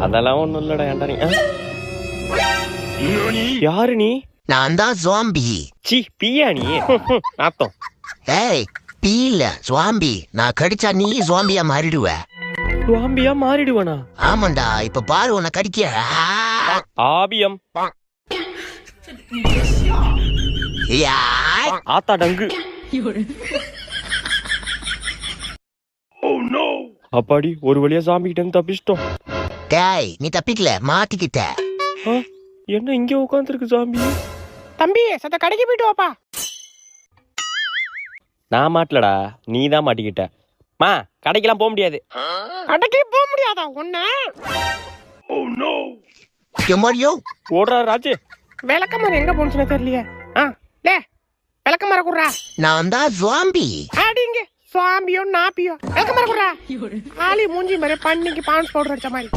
அதெல்லாம் ஒண்ணும் இல்லடா. ஏன்டா நீ யாரு? நீ நான் தான் ஜாம்பி. சி பியா நீ? நாத்தம். ஏய் பீல ஜாம்பி. நான் கடிச்சா நீ ஜாம்பியா மாறிடுவ. ஜாம்பியா மாறிடுவனா? ஆமாண்டா, இப்ப பாரு உன்னை கடிக்க. ஆபியம். யாய். ஆத்தா டங்கு. அப்பாடி ஒரு வழியா ஜாம்பி கிட்ட இருந்து தப்பிச்சிட்டோம். டேய் நீ தப்பிக்கல, மாட்டிக்கிட்ட. என்ன இங்க உட்காந்துருக்கு ஜாம்பி? தம்பி சத்த கடைக்கு போயிட்டு வாப்பா. நான் மாட்டலடா, நீ தான் மாட்டிக்கிட்ட. மா கடைக்கெல்லாம் போக முடியாது. கடைக்கே போக முடியாதா ஒன்ன? எம்மாடியோ ஓடுறா ராஜு. விளக்கமரம் எங்க போனுச்சுன்னு தெரியலையே. லே விளக்கமரம் குடுறா. நான் தான் ஜாம்பி. அடிங்க சுவாம்பியோ நாப்பியோ விளக்கமரம் குடுறா. ஆளி மூஞ்சி மாதிரி பண்ணிக்கு பான்ஸ் பவுடர் அடிச்ச மாதிரி.